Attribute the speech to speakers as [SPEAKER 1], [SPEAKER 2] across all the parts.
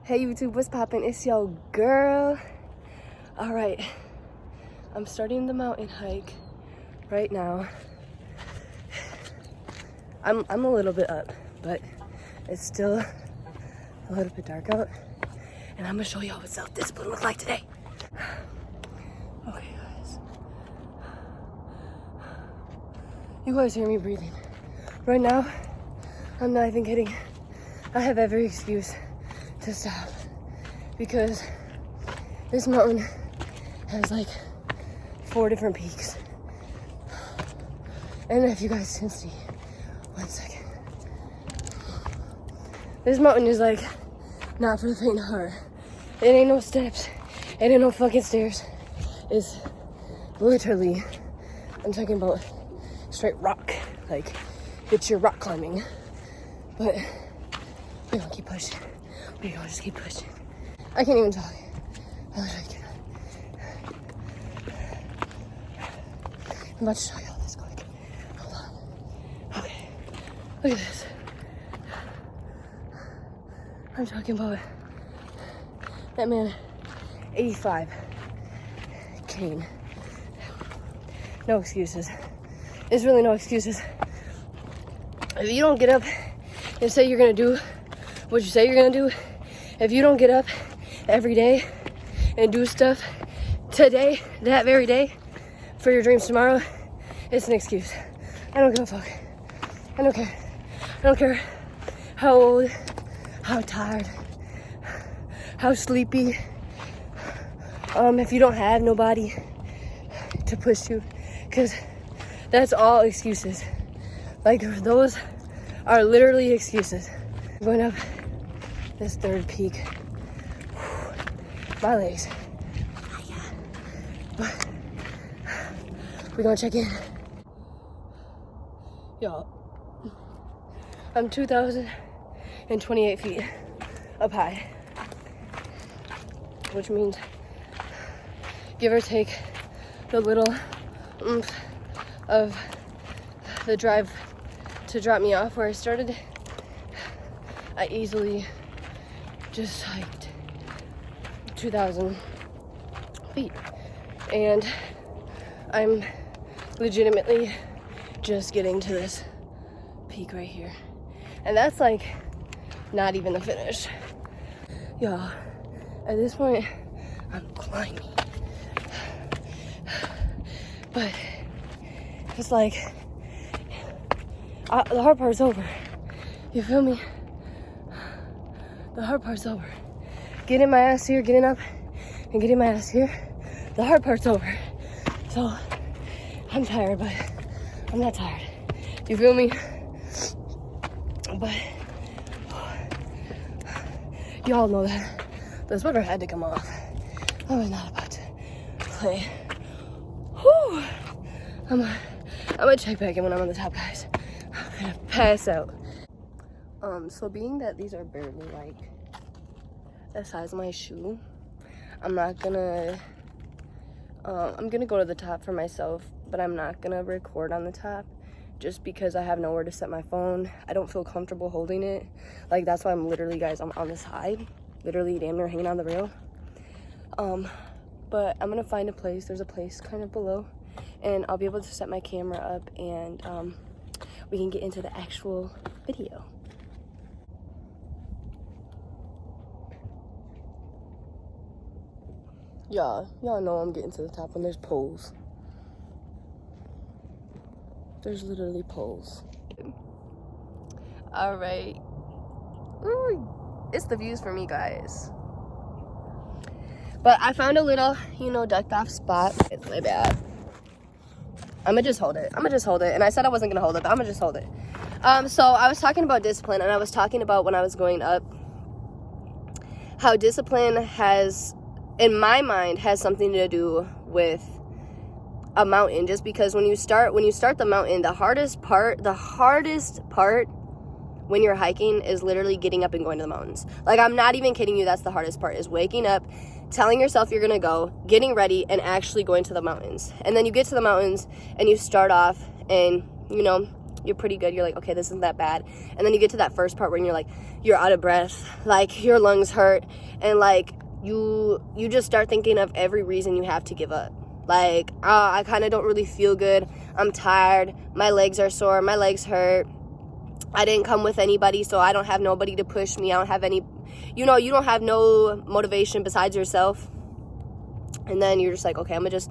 [SPEAKER 1] Hey YouTube, what's poppin'? It's your girl. All right, I'm starting the mountain hike right now. I'm a little bit up, but it's still a little bit dark out. And I'm gonna show y'all what self-discipline looks like today. Okay, guys. You guys hear me breathing. Right now, I'm not even kidding. I have every excuse to stop because this mountain has like 4 different peaks. And if you guys can see, 1 second. This mountain is like not for the faint of heart. It ain't no steps. It ain't no fucking stairs. It's literally, I'm talking about straight rock. Like, it's your rock climbing. But we're gonna keep pushing. We're gonna just keep pushing. I can't even talk. I literally cannot. I'm about to show y'all this quick. Hold on. Okay. Look at this. I'm talking about that man, 85. Cane. No excuses. There's really no excuses. If you don't get up and say you're gonna do what you say you're gonna do, if you don't get up every day and do stuff today, that very day, for your dreams tomorrow, it's an excuse. I don't give a fuck. I don't care. I don't care how old, how tired, how sleepy. If you don't have nobody to push you, because that's all excuses. Like, those are literally excuses. Going up this 3rd peak. My legs. But we're gonna check in. Y'all, I'm 2,028 feet up high, which means, give or take, the little oomph of the drive to drop me off where I started, I easily just hiked 2,000 feet. And I'm legitimately just getting to this peak right here. And that's like not even the finish. Y'all, at this point, I'm climbing. But it's like, the hard part's over. You feel me? The hard part's over. Getting my ass here, getting up, and getting my ass here, the hard part's over. So, I'm tired, but I'm not tired. You feel me? But, y'all know that the sweater had to come off. I was not about to play. Whew. I'm gonna check back in when I'm on the top, guys. I'm gonna pass out. So being that these are barely like the size of my shoe, I'm not gonna, I'm gonna go to the top for myself, but I'm not gonna record on the top just because I have nowhere to set my phone. I don't feel comfortable holding it. Like, that's why I'm literally, guys, I'm on the side, literally damn near hanging on the rail. But I'm gonna find a place. There's a place kind of below, and I'll be able to set my camera up, and we can get into the actual video. Y'all know I'm getting to the top when there's poles. There's literally poles. All right. Ooh, it's the views for me, guys. But I found a little, ducked off spot. It's my bad. I'm gonna just hold it. And I said I wasn't gonna hold it, but I'm gonna just hold it. So I was talking about discipline, and I was talking about when I was going up, how discipline has, in my mind, has something to do with a mountain. Just because when you start the mountain, the hardest part when you're hiking is literally getting up and going to the mountains. Like, I'm not even kidding you. That's the hardest part, is waking up, telling yourself you're gonna go, getting ready, and actually going to the mountains. And then you get to the mountains and you start off, and you you're pretty good. You're like, okay, this isn't that bad. And then you get to that first part where you're like, you're out of breath, like your lungs hurt, and like you just start thinking of every reason you have to give up. Like, I kind of don't really feel good. I'm tired. My legs are sore. My legs hurt. I didn't come with anybody, so I don't have nobody to push me. I don't have any, you don't have no motivation besides yourself. And then you're just like, okay, I'm gonna just,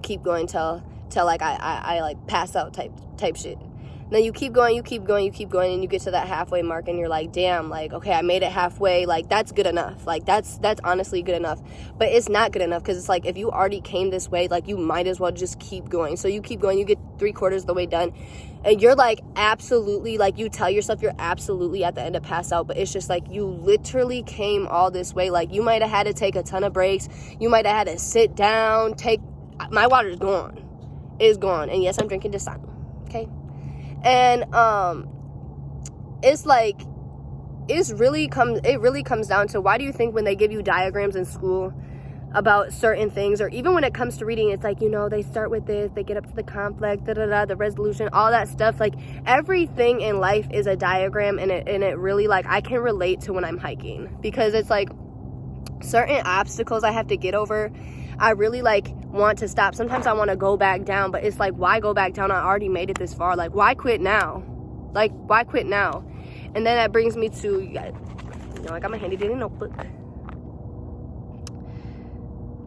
[SPEAKER 1] keep going till like I like pass out type shit. And then you keep going, and you get to that halfway mark, and you're like, damn, like, okay, I made it halfway. Like, that's good enough. Like, that's honestly good enough. But it's not good enough, because it's like, if you already came this way, like, you might as well just keep going. So you keep going, you get 3/4 of the way done, and you're like, absolutely, like, you tell yourself you're absolutely at the end of pass out, but it's just like, you literally came all this way. Like, you might have had to take a ton of breaks. You might have had to sit down, my water's gone. It's gone. And yes, I'm drinking Dasani. Okay. And it's like, it really comes down to, why do you think when they give you diagrams in school about certain things, or even when it comes to reading, it's like, they start with this, they get up to the conflict, the resolution, all that stuff. Like, everything in life is a diagram, and it really, like, I can relate to when I'm hiking, because it's like certain obstacles I have to get over. I really, like, want to stop. Sometimes I want to go back down, but it's like, why go back down? I already made it this far. Like, why quit now? Like, why quit now? And then that brings me to, I got my handy dandy notebook.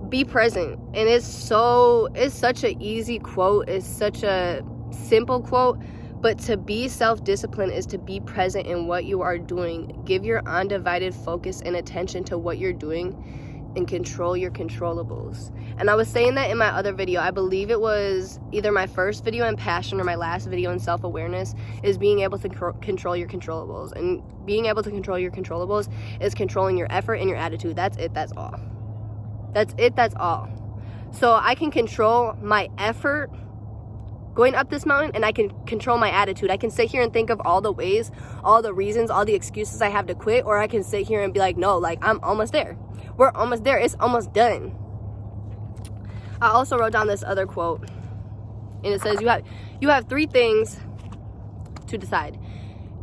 [SPEAKER 1] Be present. And it's such an easy quote. It's such a simple quote. But to be self-disciplined is to be present in what you are doing. Give your undivided focus and attention to what you're doing, and control your controllables. And I was saying that in my other video. I believe it was either my first video in passion or my last video in self-awareness, is being able to control your controllables. And being able to control your controllables is controlling your effort and your attitude. That's it. That's all. That's it. That's all. So I can control my effort going up this mountain, and I can control my attitude. I can sit here and think of all the ways, all the reasons, all the excuses I have to quit, or I can sit here and be like, no, like, I'm almost there. We're almost there. It's almost done. I also wrote down this other quote, and it says, you have 3 things to decide.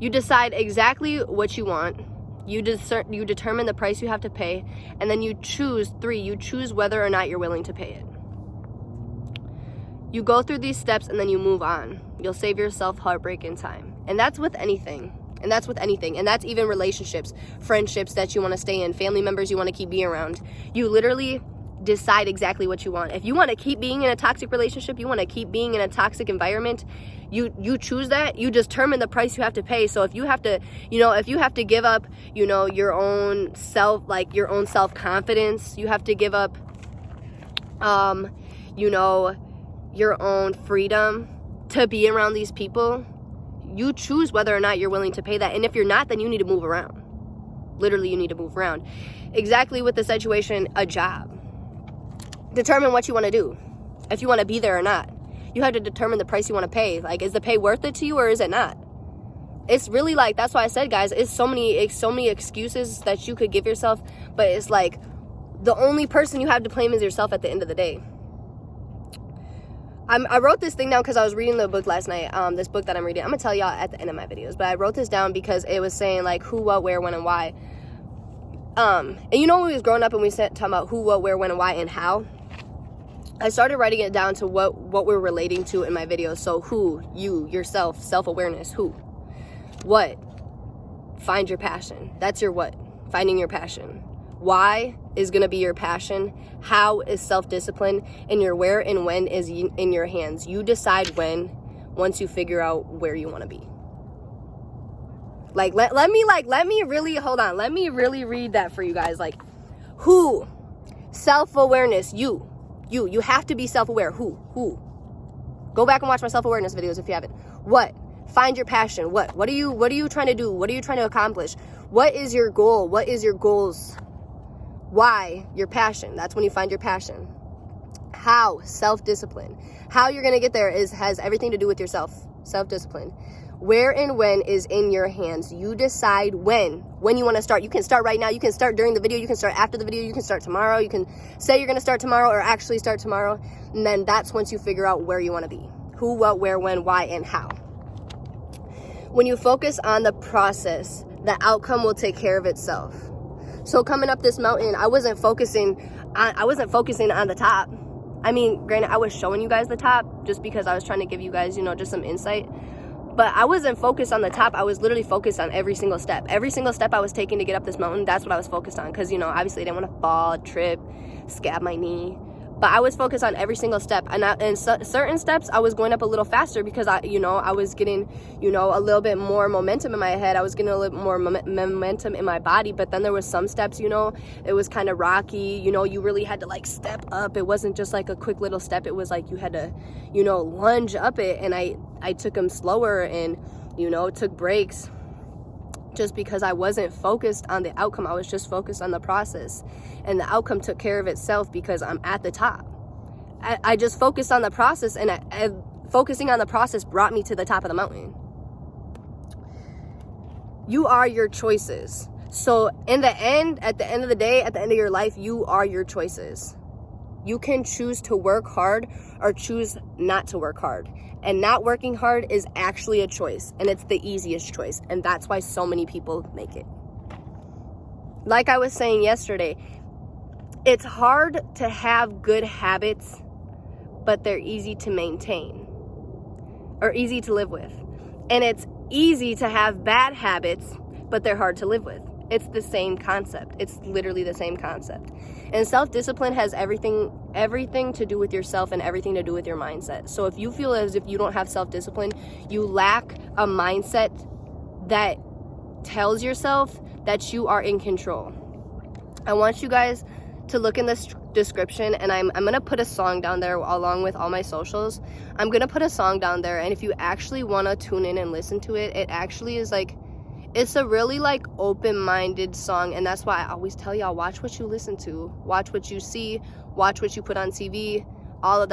[SPEAKER 1] You decide exactly what you want. You determine the price you have to pay, and then you choose whether or not you're willing to pay it. You go through these steps, and then you move on. You'll save yourself heartbreak and time. And that's with anything. And that's even relationships, friendships that you want to stay in, family members you want to keep being around. You literally decide exactly what you want. If you want to keep being in a toxic relationship, you want to keep being in a toxic environment, you choose that. You determine the price you have to pay. So if you have to, if you have to give up, your own self-confidence, you have to give up, your own freedom to be around these people, you choose whether or not you're willing to pay that. And if you're not, then you need to move around. Literally, you need to move around. Exactly with the situation, a job. Determine what you want to do. If you want to be there or not. You have to determine the price you want to pay. Like, is the pay worth it to you, or is it not? It's really like, that's why I said, guys, it's so many excuses that you could give yourself, but it's like, the only person you have to blame is yourself at the end of the day. I wrote this thing down because I was reading the book last night, this book that I'm reading. I'm going to tell y'all at the end of my videos, but I wrote this down because it was saying, like, who, what, where, when, and why. And when we was growing up and we talking about who, what, where, when, and why, and how, I started writing it down to what we're relating to in my videos. So who, you, yourself, self-awareness, who. What, find your passion. That's your what, finding your passion. Why is going to be your passion. How is self-discipline, and your where and when is in your hands. You decide when, once you figure out where you want to be. Like, let me really read that for you guys. Like, who, self-awareness, you have to be self-aware. Who, go back and watch my self-awareness videos if you haven't. What, find your passion. What are you trying to do? What are you trying to accomplish? What is your goal? What is your goals? Why, your passion. That's when you find your passion. How, self-discipline. How you're going to get there has everything to do with yourself. Self-discipline. Where and when is in your hands. You decide when you want to start. You can start right now. You can start during the video. You can start after the video. You can start tomorrow. You can say you're going to start tomorrow or actually start tomorrow. And then that's once you figure out where you want to be. Who, what, where, when, why, and how. When you focus on the process, the outcome will take care of itself. So coming up this mountain, I wasn't focusing on the top. I mean, granted, I was showing you guys the top just because I was trying to give you guys, just some insight. But I wasn't focused on the top. I was literally focused on every single step. Every single step I was taking to get up this mountain, that's what I was focused on. Because, obviously I didn't want to fall, trip, scab my knee. But I was focused on every single step. And certain steps, I was going up a little faster because, I was getting, a little bit more momentum in my head. I was getting a little more momentum in my body. But then there was some steps, it was kind of rocky. You really had to, like, step up. It wasn't just, like, a quick little step. It was, like, you had to, lunge up it. And I took them slower and, took breaks just because I wasn't focused on the outcome. I was just focused on the process, and the outcome took care of itself because I'm at the top. I just focused on the process, and focusing on the process brought me to the top of the mountain. You are your choices. So at the end of the day, at the end of your life, you are your choices. You can choose to work hard or choose not to work hard. And not working hard is actually a choice, and it's the easiest choice. And that's why so many people make it. Like I was saying yesterday, it's hard to have good habits, but they're easy to maintain or easy to live with. And it's easy to have bad habits, but they're hard to live with. It's the same concept. It's literally the same concept. And self-discipline has everything to do with yourself and everything to do with your mindset. So if you feel as if you don't have self-discipline, you lack a mindset that tells yourself that you are in control. I want you guys to look in the description, and I'm going to put a song down there along with all my socials. I'm going to put a song down there, and if you actually want to tune in and listen to it, it actually is like, it's a really like open-minded song, and that's why I always tell y'all, watch what you listen to, watch what you see, watch what you put on TV, all of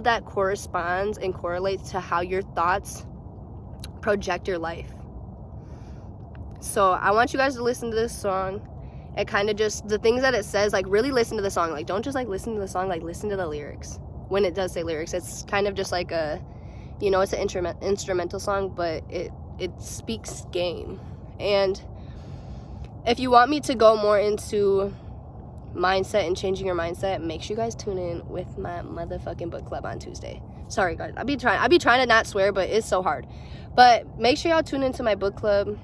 [SPEAKER 1] that corresponds and correlates to how your thoughts project your life. So I want you guys to listen to this song. It kind of just, the things that it says, like really listen to the song. Like don't just like listen to the song, like listen to the lyrics. When it does say lyrics, it's kind of just like a, it's an instrumental song, but it speaks game. And if you want me to go more into mindset and changing your mindset, make sure you guys tune in with my motherfucking book club on Tuesday. Sorry guys, I be trying to not swear, but it's so hard. But make sure y'all tune into my book club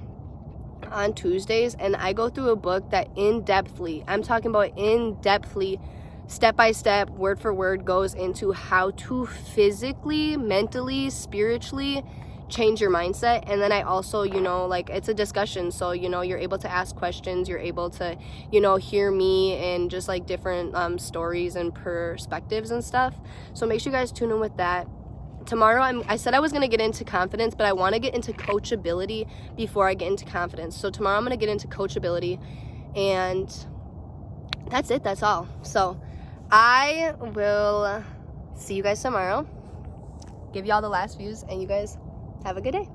[SPEAKER 1] on Tuesdays, and I go through a book that I'm talking about in-depthly, step by step, word for word, goes into how to physically, mentally, spiritually change your mindset. And then I also, like, it's a discussion, so you're able to ask questions, you're able to hear me and just like different stories and perspectives and stuff. So make sure you guys tune in with that. Tomorrow I said I was going to get into confidence, but I want to get into coachability before I get into confidence. So tomorrow I'm going to get into coachability, and that's it. That's all. So I will see you guys tomorrow, give y'all the last views, and you guys have a good day.